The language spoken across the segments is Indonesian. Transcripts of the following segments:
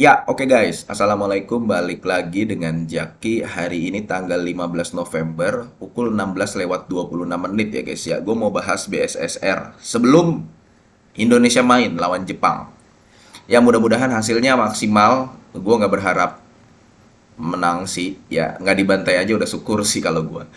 Ya, oke guys. Assalamualaikum. Balik lagi dengan Jaki. Hari ini tanggal 15 November, pukul 16 lewat 26 menit ya guys ya. Gue mau bahas BSSR sebelum Indonesia main lawan Jepang. Ya mudah-mudahan hasilnya maksimal. Gue nggak berharap menang sih. Ya nggak dibantai aja udah syukur sih kalau gue.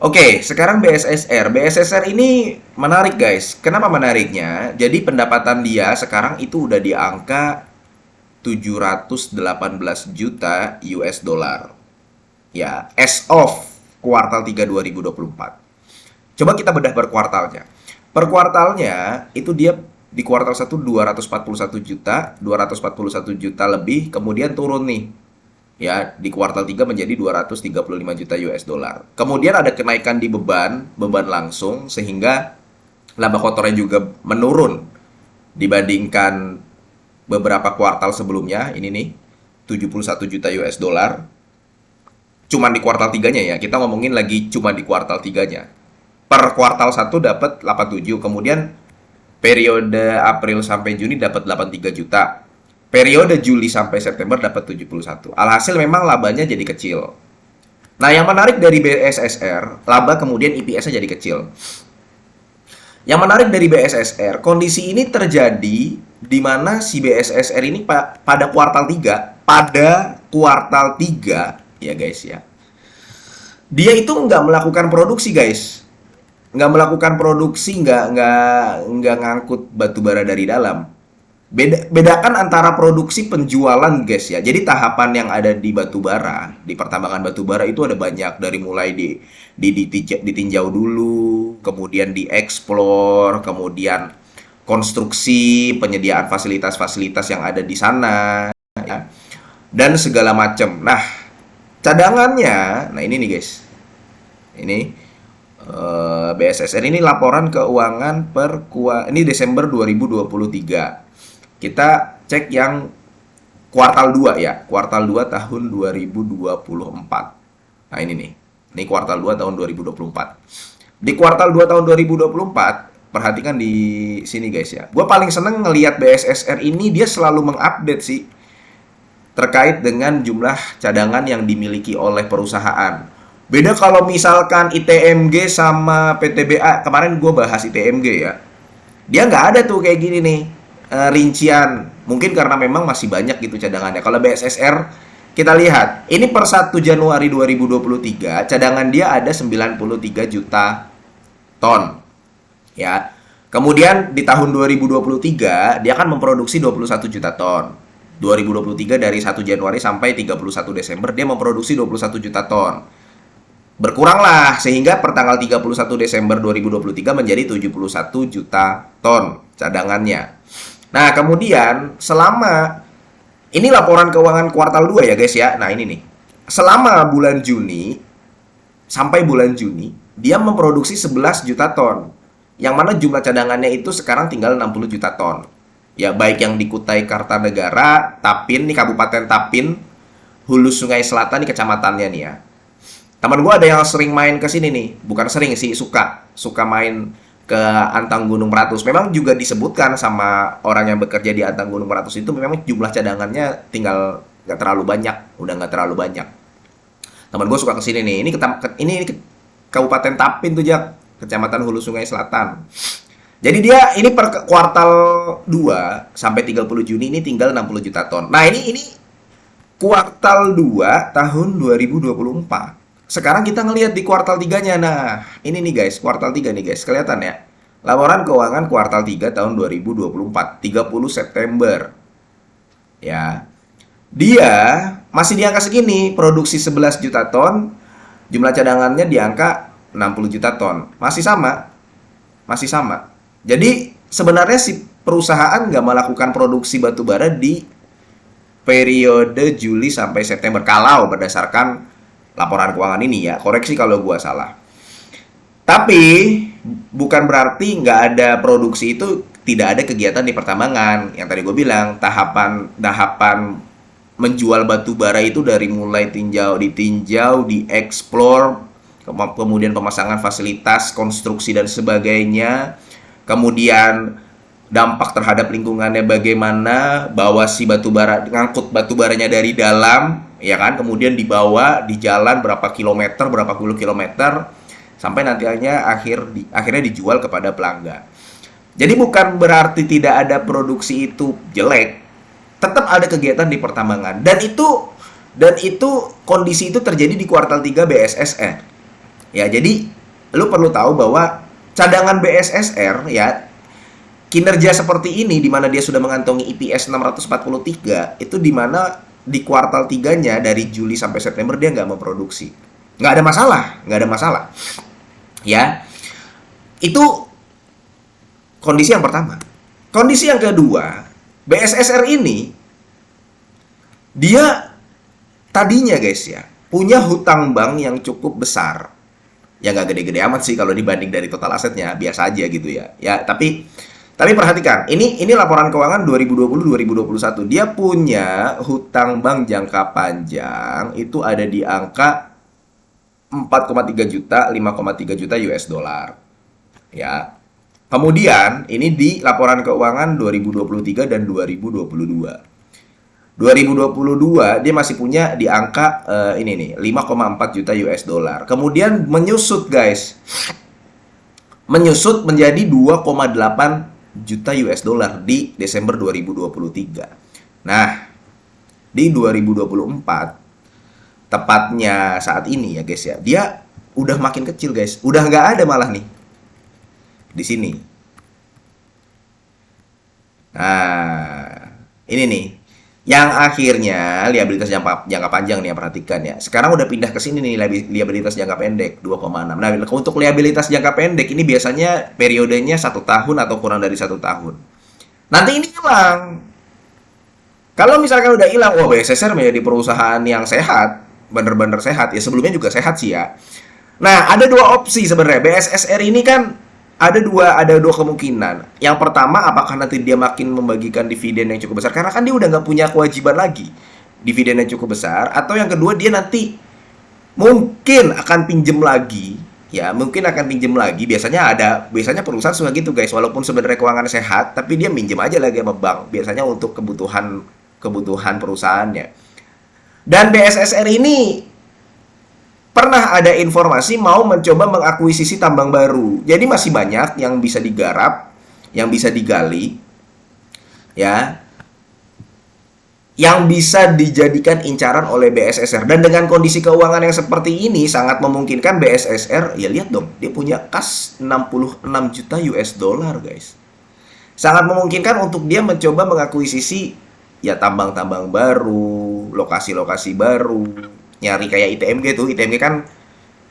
Oke, sekarang BSSR. BSSR ini menarik guys. Kenapa menariknya? Jadi pendapatan dia sekarang itu udah di angka 718 juta US dollar. Ya, as of kuartal 3 2024. Coba kita bedah per kuartalnya. Per kuartalnya itu dia di kuartal 1 241 juta, 241 juta lebih, kemudian turun nih. Ya, di kuartal 3 menjadi 235 juta US dollar. Kemudian ada kenaikan di beban langsung sehingga laba kotornya juga menurun dibandingkan beberapa kuartal sebelumnya. Ini nih 71 juta US dollar cuman di kuartal tiganya ya, kita ngomongin lagi cuma di kuartal tiganya. Per kuartal satu dapat 87, kemudian periode April sampai Juni dapat 83 juta, periode Juli sampai September dapat 71. Alhasil memang labanya jadi kecil. Nah, yang menarik dari BSSR, laba kemudian EPS-nya jadi kecil. Yang menarik dari BSSR, kondisi ini terjadi di mana si BSSR ini pada kuartal 3 ya guys ya. Dia itu nggak melakukan produksi guys. Nggak melakukan produksi, nggak ngangkut batu bara dari dalam. Bedakan antara produksi penjualan guys ya. Jadi tahapan yang ada di batu bara, di pertambangan batu bara itu ada banyak, dari mulai ditinjau dulu, kemudian dieksplor, kemudian konstruksi, penyediaan fasilitas-fasilitas yang ada di sana ya, dan segala macam. Nah, cadangannya, nah ini nih guys. Ini BSSR ini laporan keuangan ini Desember 2023. Kita cek yang kuartal 2 ya, kuartal 2 tahun 2024. Nah, ini nih. Ini kuartal 2 tahun 2024. Di kuartal 2 tahun 2024, perhatikan di sini guys ya. Gue paling seneng ngelihat BSSR ini dia selalu mengupdate sih terkait dengan jumlah cadangan yang dimiliki oleh perusahaan. Beda kalau misalkan ITMG sama PTBA, kemarin gue bahas ITMG ya. Dia nggak ada tuh kayak gini nih, rincian. Mungkin karena memang masih banyak gitu cadangannya. Kalau BSSR, kita lihat, ini per 1 Januari 2023, cadangan dia ada 93 juta ton. Ya. Kemudian di tahun 2023, dia akan memproduksi 21 juta ton. 2023 dari 1 Januari sampai 31 Desember, dia memproduksi 21 juta ton. Berkuranglah sehingga per tanggal 31 Desember 2023 menjadi 71 juta ton cadangannya. Nah, kemudian selama ini laporan keuangan kuartal 2 ya guys ya. Nah, ini nih. Selama bulan Juni sampai bulan Juni, dia memproduksi 11 juta ton. Yang mana jumlah cadangannya itu sekarang tinggal 60 juta ton. Ya, baik yang di Kutai Kartanegara, Tapin, nih Kabupaten Tapin, Hulu Sungai Selatan, nih kecamatannya nih ya. Teman gue ada yang sering main ke sini nih, bukan sering sih, suka main ke Antang Gunung Meratus. Memang juga disebutkan sama orang yang bekerja di Antang Gunung Meratus itu memang jumlah cadangannya tinggal nggak terlalu banyak, udah nggak terlalu banyak. Teman gue suka ke sini nih, ini Kabupaten Tapin tuh Jak, Kecamatan Hulu Sungai Selatan. Jadi dia ini per kuartal 2 sampai 30 Juni ini tinggal 60 juta ton. Nah, ini kuartal 2 tahun 2024. Sekarang kita ngelihat di kuartal 3-nya. Nah, ini nih guys, kuartal 3 nih guys. Kelihatan ya? Laporan keuangan kuartal 3 tahun 2024, 30 September. Ya. Dia masih di angka segini, produksi 11 juta ton, jumlah cadangannya di angka 60 juta ton. Masih sama. Masih sama. Jadi, sebenarnya si perusahaan nggak melakukan produksi batu bara di periode Juli sampai September. Kalau berdasarkan laporan keuangan ini ya, koreksi kalau gua salah. Tapi bukan berarti nggak ada produksi itu tidak ada kegiatan di pertambangan. Yang tadi gue bilang tahapan menjual batu bara itu dari mulai ditinjau, dieksplor, kemudian pemasangan fasilitas, konstruksi dan sebagainya. Kemudian dampak terhadap lingkungannya bagaimana, bawa si batu bara, ngangkut batu baranya dari dalam, ya kan, kemudian dibawa di jalan berapa kilometer, berapa puluh kilometer, sampai nantinya akhirnya dijual kepada pelanggan. Jadi bukan berarti tidak ada produksi itu jelek, tetap ada kegiatan di pertambangan, dan itu kondisi itu terjadi di kuartal 3 BSSR. Ya, jadi lu perlu tahu bahwa cadangan BSSR ya, kinerja seperti ini di mana dia sudah mengantongi IPS 643, itu di mana di kuartal 3-nya dari Juli sampai September dia nggak memproduksi. Nggak ada masalah, nggak ada masalah. Ya, itu kondisi yang pertama. Kondisi yang kedua, BSSR ini dia tadinya guys ya, punya hutang bank yang cukup besar. Ya nggak gede-gede amat sih kalau dibanding dari total asetnya, biasa aja gitu ya. Ya, tapi perhatikan, ini laporan keuangan 2020-2021. Dia punya hutang bank jangka panjang itu ada di angka 4,3 juta, 5,3 juta US dollar. Ya. Kemudian ini di laporan keuangan 2023 dan 2022. 2022 dia masih punya di angka ini nih 5,4 juta US dollar. Kemudian menyusut guys. Menyusut menjadi 2,8 juta US dollar di Desember 2023. Nah, di 2024 tepatnya saat ini ya guys ya, dia udah makin kecil guys. Udah nggak ada malah nih di sini. Nah, ini nih yang akhirnya liabilitas jangka panjang nih ya, perhatikan ya. Sekarang udah pindah ke sini nih liabilitas jangka pendek 2,6. Nah, untuk liabilitas jangka pendek ini biasanya periodenya 1 tahun atau kurang dari 1 tahun. Nanti ini hilang. Kalau misalkan udah hilang, wah BSSR menjadi perusahaan yang sehat, bener-bener sehat. Ya sebelumnya juga sehat sih ya. Nah, ada dua opsi sebenarnya. BSSR ini kan ada dua kemungkinan. Yang pertama, apakah nanti dia makin membagikan dividen yang cukup besar karena kan dia udah nggak punya kewajiban lagi dividen yang cukup besar, atau yang kedua dia nanti mungkin akan pinjem lagi. Ya, mungkin akan pinjem lagi. Biasanya perusahaan suka gitu guys, walaupun sebenarnya keuangannya sehat, tapi dia minjem aja lagi sama bank. Biasanya untuk kebutuhan perusahaannya. Dan BSSR ini pernah ada informasi mau mencoba mengakuisisi tambang baru. Jadi masih banyak yang bisa digarap, yang bisa digali, ya, yang bisa dijadikan incaran oleh BSSR. Dan dengan kondisi keuangan yang seperti ini, sangat memungkinkan BSSR, ya lihat dong, dia punya kas 66 juta US dollar guys. Sangat memungkinkan untuk dia mencoba mengakuisisi ya tambang-tambang baru, lokasi-lokasi baru, nyari kayak ITMG tuh. ITMG kan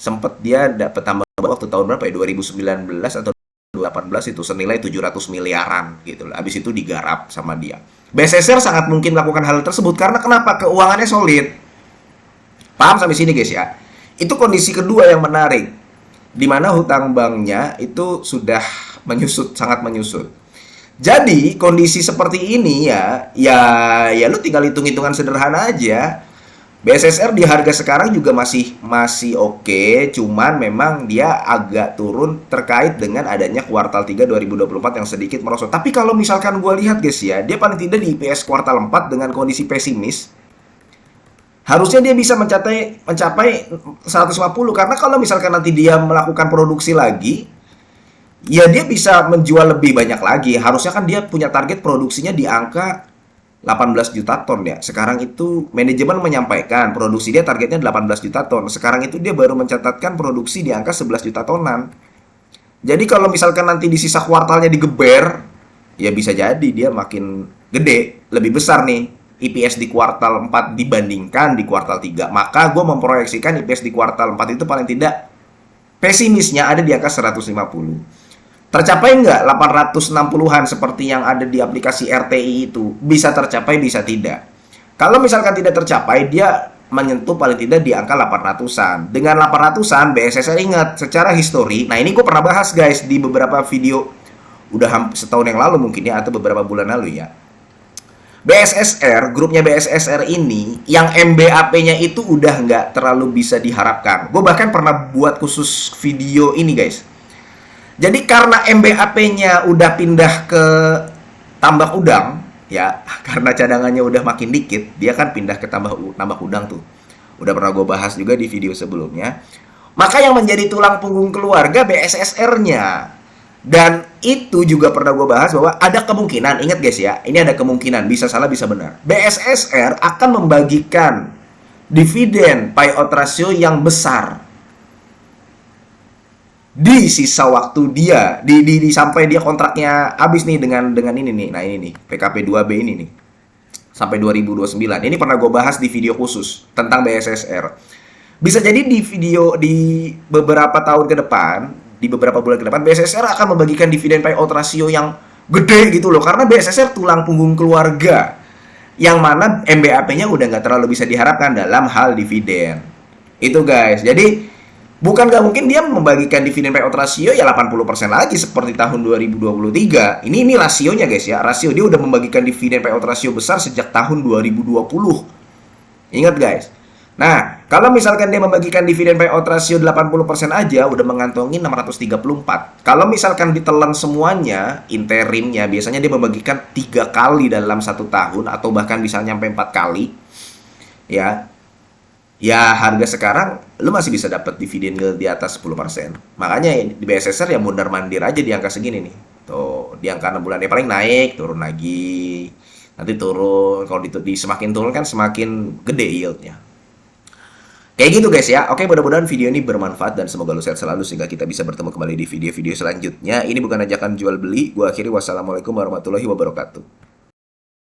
sempet dia dapat tambang waktu tahun berapa ya, 2019 atau 2018 itu senilai 700 miliaran gitu lah. Habis itu digarap sama dia. BSSR sangat mungkin melakukan hal tersebut karena kenapa? Keuangannya solid. Paham sampai sini guys ya? Itu kondisi kedua yang menarik, di mana hutang banknya itu sudah menyusut, sangat menyusut. Jadi kondisi seperti ini ya lu tinggal hitung-hitungan sederhana aja. BSSR di harga sekarang juga masih oke, cuman memang dia agak turun terkait dengan adanya kuartal 3 2024 yang sedikit merosot. Tapi kalau misalkan gue lihat guys ya, dia paling tidak di IPS kuartal 4 dengan kondisi pesimis, harusnya dia bisa mencapai 150, karena kalau misalkan nanti dia melakukan produksi lagi, ya dia bisa menjual lebih banyak lagi. Harusnya kan dia punya target produksinya di angka 18 juta ton ya. Sekarang itu manajemen menyampaikan produksi dia targetnya 18 juta ton. Sekarang itu dia baru mencatatkan produksi di angka 11 juta tonan. Jadi kalau misalkan nanti di sisa kuartalnya digeber, ya bisa jadi dia makin gede, lebih besar nih IPS di kuartal 4 dibandingkan di kuartal 3. Maka gue memproyeksikan IPS di kuartal 4 itu paling tidak pesimisnya ada di angka 150. Tercapai nggak 860-an seperti yang ada di aplikasi RTI itu? Bisa tercapai, bisa tidak. Kalau misalkan tidak tercapai, dia menyentuh paling tidak di angka 800-an. Dengan 800-an, BSSR ingat, secara histori, nah ini gue pernah bahas guys di beberapa video, udah setahun yang lalu mungkin ya, atau beberapa bulan lalu ya. BSSR, grupnya BSSR ini, yang MBAP-nya itu udah nggak terlalu bisa diharapkan. Gue bahkan pernah buat khusus video ini guys. Jadi karena MBAP-nya udah pindah ke tambak udang ya, karena cadangannya udah makin dikit, dia kan pindah ke tambak udang tuh. Udah pernah gue bahas juga di video sebelumnya. Maka yang menjadi tulang punggung keluarga BSSR-nya. Dan itu juga pernah gue bahas bahwa ada kemungkinan, ingat guys ya, ini ada kemungkinan, bisa salah bisa benar. BSSR akan membagikan dividen payout ratio yang besar di sisa waktu dia, sampai dia kontraknya habis nih dengan ini nih. Nah, ini nih, PKP 2B ini nih. Sampai 2029. Ini pernah gue bahas di video khusus tentang BSSR. Bisa jadi di video di beberapa tahun ke depan, di beberapa bulan ke depan, BSSR akan membagikan dividen payout ratio yang gede gitu loh. Karena BSSR tulang punggung keluarga. Yang mana MBAP-nya udah nggak terlalu bisa diharapkan dalam hal dividen. Itu guys. Jadi bukan nggak mungkin dia membagikan dividen payout ratio ya 80% lagi seperti tahun 2023. Ini rasionya guys ya. Rasio dia udah membagikan dividen payout ratio besar sejak tahun 2020. Ingat guys. Nah, kalau misalkan dia membagikan dividen payout ratio 80% aja udah mengantongi 634. Kalau misalkan ditelan semuanya, interimnya biasanya dia membagikan 3 kali dalam 1 tahun atau bahkan bisa nyampe 4 kali. Ya, ya harga sekarang lu masih bisa dapat dividen yield di atas 10%. Makanya di BSSR ya mundar-mandir aja di angka segini nih. Tuh, di angka 6 bulan dia paling naik, turun lagi. Nanti turun, kalau semakin turun kan semakin gede yieldnya. Kayak gitu guys ya. Oke, mudah-mudahan video ini bermanfaat dan semoga lu sehat selalu sehingga kita bisa bertemu kembali di video-video selanjutnya. Ini bukan ajakan jual beli. Gua akhiri, wassalamualaikum warahmatullahi wabarakatuh.